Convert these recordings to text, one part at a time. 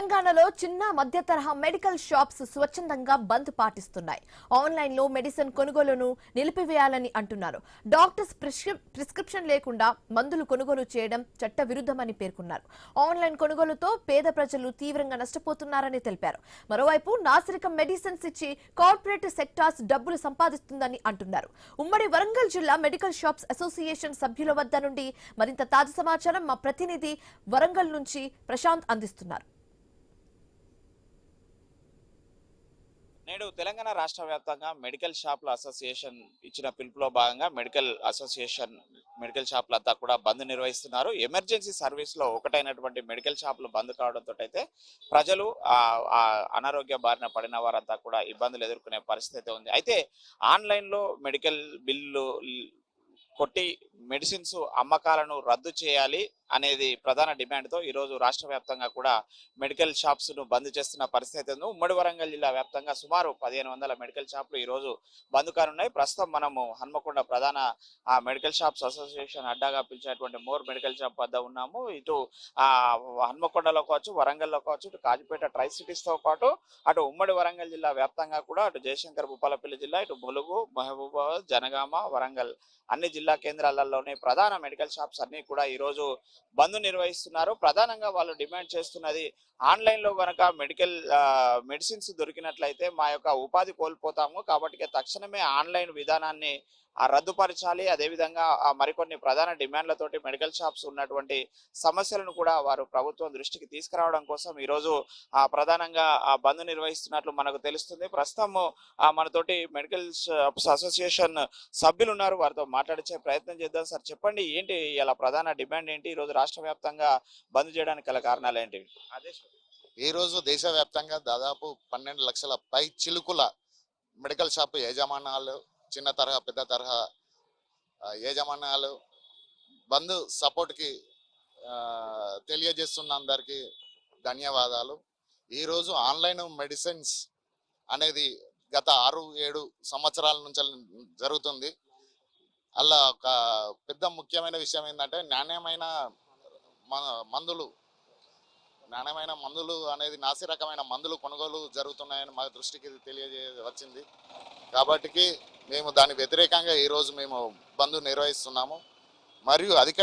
తెలంగాణలో చిన్న మధ్య తరహా మెడికల్ షాప్స్ స్వచ్ఛందంగా బంద్ పాటిస్తున్నాయి. ఆన్లైన్ లో మెడిసిన్ కొనుగోలును నిలిపివేయాలని అంటున్నారు. డాక్టర్స్ ప్రిస్క్రిప్షన్ లేకుండా మందులు కొనుగోలు చేయడం చట్ట విరుద్ధమని పేర్కొన్నారు. ఆన్లైన్ కొనుగోలుతో పేద ప్రజలు తీవ్రంగా నష్టపోతున్నారని తెలిపారు. మరోవైపు నాసిరకం మెడిసిన్స్ ఇచ్చి కార్పొరేట్ సెక్టార్స్ డబ్బులు సంపాదిస్తుందని అంటున్నారు. ఉమ్మడి వరంగల్ జిల్లా మెడికల్ షాప్స్ అసోసియేషన్ సభ్యుల వద్ద నుండి మరింత తాజా సమాచారం మా ప్రతినిధి వరంగల్ నుంచి ప్రశాంత్ అందిస్తున్నారు. నేడు తెలంగాణ రాష్ట్ర వ్యాప్తంగా మెడికల్ షాపుల అసోసియేషన్ ఇచ్చిన పిలుపులో భాగంగా మెడికల్ షాపులంతా కూడా బంద్ నిర్వహిస్తున్నారు. ఎమర్జెన్సీ సర్వీస్ లో ఒకటైనటువంటి మెడికల్ షాపులు బంద్ కావడంతో అయితే ప్రజలు అనారోగ్య బారిన పడిన వారంతా కూడా ఇబ్బందులు ఎదుర్కొనే పరిస్థితి ఉంది. అయితే ఆన్లైన్ లో మెడికల్ బిల్లు కొట్టి మెడిసిన్స్ అమ్మకాలను రద్దు చేయాలి అనేది ప్రధాన డిమాండ్తో ఈరోజు రాష్ట్ర వ్యాప్తంగా కూడా మెడికల్ షాప్స్ ను బంద్ చేస్తున్న పరిస్థితి ఉంది. ఉమ్మడి వరంగల్ జిల్లా వ్యాప్తంగా సుమారు 1500 మెడికల్ షాపులు ఈరోజు బంద్ కానున్నాయి. ప్రస్తుతం మనము హన్మకొండ ప్రధాన మెడికల్ షాప్స్ అసోసియేషన్ అడ్డాగా పిలిచేటువంటి మోర్ మెడికల్ షాప్ వద్ద ఉన్నాము. ఇటు హన్మకొండలో కావచ్చు, వరంగల్లో కావచ్చు, ఇటు కాజిపేట ట్రై సిటీస్ తో పాటు అటు ఉమ్మడి వరంగల్ జిల్లా వ్యాప్తంగా కూడా అటు జయశంకర్ భూపాలపల్లి జిల్లా, ఇటు ములుగు, మహబూబాబాద్, జనగామ, వరంగల్ అన్ని జిల్లా కేంద్రాలలోనే ప్రధాన మెడికల్ షాప్స్ అన్ని కూడా ఈరోజు బంద్ నిర్వహిస్తున్నారు. ప్రధానంగా వాళ్ళు డిమాండ్ చేస్తున్నది ఆన్లైన్ లో గనక మెడిసిన్స్ దొరికినట్లయితే మా యొక్క ఉపాధి కోల్పోతాము, కాబట్టి తక్షణమే ఆన్లైన్ విధానాన్ని రద్దుపరచాలి. అదేవిధంగా మరికొన్ని ప్రధాన డిమాండ్లతోటి మెడికల్ షాప్స్ ఉన్నటువంటి సమస్యలను కూడా వారు ప్రభుత్వం దృష్టికి తీసుకురావడం కోసం ఈరోజు ప్రధానంగా బంద్ నిర్వహిస్తున్నట్లు మనకు తెలుస్తుంది. ప్రస్తుతం మనతోటి మెడికల్ షాప్స్ అసోసియేషన్ సభ్యులు ఉన్నారు, వారితో మాట్లాడించే ప్రయత్నం చేద్దాం. సార్, చెప్పండి, ఏంటి ఇలా ప్రధాన డిమాండ్ ఏంటి? ఈరోజు రాష్ట్ర వ్యాప్తంగా బంద్ చేయడానికి గల కారణాలు ఏంటి? ఈ రోజు దేశవ్యాప్తంగా దాదాపు 12 లక్షల పై చిలుకుల మెడికల్ షాప్ యాజమాన్యాలు, చిన్న తరహా పెద్ద తరహా యాజమాన్యాలు బంద్ సపోర్ట్కి తెలియజేస్తున్న అందరికీ ధన్యవాదాలు. ఈరోజు ఆన్లైన్ మెడిసిన్స్ అనేది గత 6-7 సంవత్సరాల నుంచి జరుగుతుంది. అలా ఒక పెద్ద ముఖ్యమైన విషయం ఏంటంటే నాణ్యమైన మందులు అనేది నాసి రకమైన మందులు కొనుగోలు జరుగుతున్నాయని మా దృష్టికి వచ్చింది. కాబట్టి మేము దాని వ్యతిరేకంగా ఈరోజు మేము బంద్ నిర్వహిస్తున్నాము. మరియు అధిక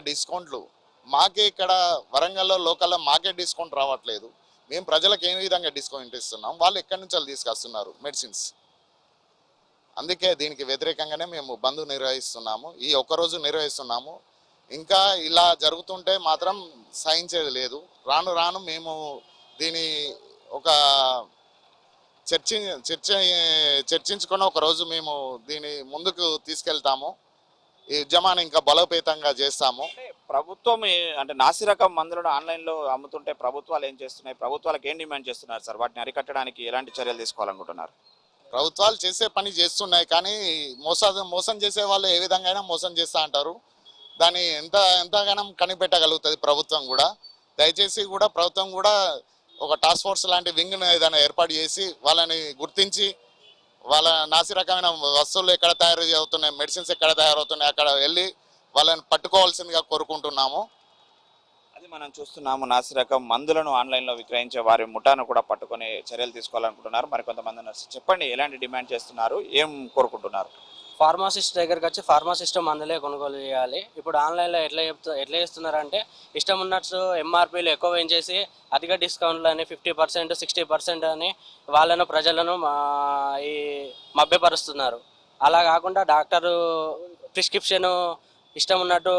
డిస్కౌంట్లు మాకే ఇక్కడ వరంగల్లో లోకల్లో మాకే డిస్కౌంట్ రావట్లేదు. మేము ప్రజలకు ఏ విధంగా డిస్కౌంట్ ఇస్తున్నాం, వాళ్ళు ఎక్కడి నుంచి వాళ్ళు తీసుకొస్తున్నారు మెడిసిన్స్. అందుకే దీనికి వ్యతిరేకంగానే మేము బంద్ నిర్వహిస్తున్నాము. ఈ ఒక్కరోజు నిర్వహిస్తున్నాము. ఇంకా ఇలా జరుగుతుంటే మాత్రం సహించేది లేదు. రాను మేము దీని ఒక చర్చించుకొని ఒకరోజు మేము దీని ముందుకు తీసుకెళ్తాము. ఈ ఉద్యమాన్ని ఇంకా బలోపేతంగా చేస్తాము. ప్రభుత్వం అంటే నాసిరకం మందులను ఆన్లైన్ లో అమ్ముతుంటే ప్రభుత్వాలు ఏం చేస్తున్నాయి? ప్రభుత్వాలకు ఏం డిమాండ్ చేస్తున్నారు సార్? వాటిని అరికట్టడానికి ఎలాంటి చర్యలు తీసుకోవాలనుకుంటున్నారు? ప్రభుత్వాలు చేసే పని చేస్తున్నాయి, కానీ మోసం చేసే వాళ్ళు ఏ విధంగా అయినా మోసం చేస్తూ అంటారు. దాన్ని ఎంతగానో కనిపెట్టగలుగుతుంది ప్రభుత్వం కూడా. దయచేసి కూడా ప్రభుత్వం కూడా ఒక టాస్క్ ఫోర్స్ లాంటి వింగ్ను ఏదైనా ఏర్పాటు చేసి వాళ్ళని గుర్తించి వాళ్ళ నాసి రకమైన వస్తువులు ఎక్కడ తయారు అవుతున్నాయి, మెడిసిన్స్ ఎక్కడ తయారవుతున్నాయి అక్కడ వెళ్ళి వాళ్ళని పట్టుకోవాల్సిందిగా కోరుకుంటున్నాము. అది మనం చూస్తున్నాము, నాసిరకం మందులను ఆన్లైన్లో విక్రయించే వారి ముఠాను కూడా పట్టుకొని చర్యలు తీసుకోవాలనుకుంటున్నారు. మరికొంతమంది ఉన్నారు. చెప్పండి, ఎలాంటి డిమాండ్ చేస్తున్నారు, ఏం కోరుకుంటున్నారు? ఫార్మాసిస్ట్ దగ్గరికి వచ్చి ఫార్మాసిస్ట్ మందులే కొనుగోలు చేయాలి. ఇప్పుడు ఆన్లైన్లో ఎట్లా చేస్తున్నారంటే ఇష్టం ఉన్నట్టు ఎంఆర్పీలు ఎక్కువ వేయించేసి అధిక డిస్కౌంట్లు అని 50%, 60% అని వాళ్ళను ప్రజలను ఈ మభ్యపరుస్తున్నారు. అలా కాకుండా డాక్టరు ప్రిస్క్రిప్షను ఇష్టం ఉన్నట్టు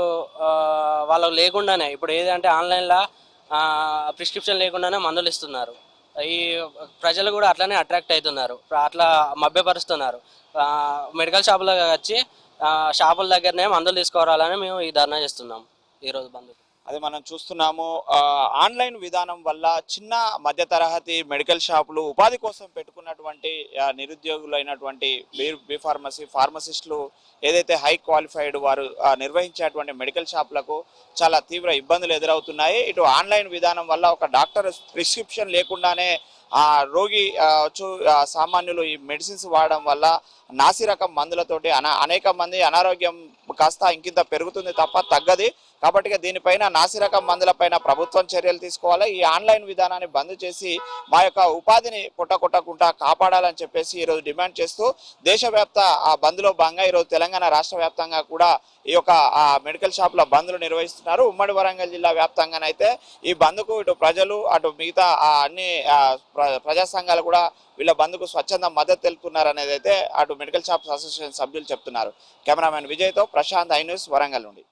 వాళ్ళకు లేకుండానే ఇప్పుడు ఏదంటే ఆన్లైన్లో ప్రిస్క్రిప్షన్ లేకుండానే మందులు ఇస్తున్నారు. ఈ ప్రజలు కూడా అట్లనే అట్రాక్ట్ అవుతున్నారు, అట్లా మభ్యపరుస్తున్నారు. మెడికల్ షాపులకు వచ్చి షాపుల దగ్గరనే మందులు తీసుకురావాలని మేము ఈ ధర్నా చేస్తున్నాం ఈరోజు బంద్. అది మనం చూస్తున్నాము. ఆన్లైన్ విధానం వల్ల చిన్న మధ్య తరహతి మెడికల్ షాపులు ఉపాధి కోసం పెట్టుకున్నటువంటి నిరుద్యోగులైనటువంటి ఫార్మసిస్టులు ఏదైతే హై క్వాలిఫైడ్ వారు నిర్వహించేటువంటి మెడికల్ షాపులకు చాలా తీవ్ర ఇబ్బందులు ఎదురవుతున్నాయి. ఇటు ఆన్లైన్ విధానం వల్ల ఒక డాక్టర్ ప్రిస్క్రిప్షన్ లేకుండానే రోగి సామాన్యులు ఈ మెడిసిన్స్ వాడడం వల్ల నాసి రకం మందులతోటి అనేక మంది అనారోగ్యం కాస్త ఇంకింత పెరుగుతుంది తప్ప తగ్గది. కాబట్టి ఇక దీనిపైన నాసిరకం మందులపైన ప్రభుత్వం చర్యలు తీసుకోవాలి. ఈ ఆన్లైన్ విధానాన్ని బంద్ చేసి మా యొక్క ఉపాధిని పుట్టకొట్టకుండా కాపాడాలని చెప్పేసి ఈరోజు డిమాండ్ చేస్తూ దేశవ్యాప్త ఆ బంద్లో భాగంగా ఈరోజు తెలంగాణ రాష్ట్ర వ్యాప్తంగా కూడా ఈ యొక్క మెడికల్ షాపుల బంద్లు నిర్వహిస్తున్నారు. ఉమ్మడి వరంగల్ జిల్లా వ్యాప్తంగానైతే ఈ బంద్కు ఇటు ప్రజలు అటు మిగతా అన్ని ప్రజా సంఘాలు కూడా వీళ్ళ బంద్కు స్వచ్ఛంద మద్దతు తెలుపుతున్నారు అనేది అయితే అటు మెడికల్ షాప్స్ అసోసియేషన్ సభ్యులు చెప్తున్నారు. కెమెరామెన్ విజయ్తో ప్రశాంత్, ఐ న్యూస్, వరంగల్ నుండి.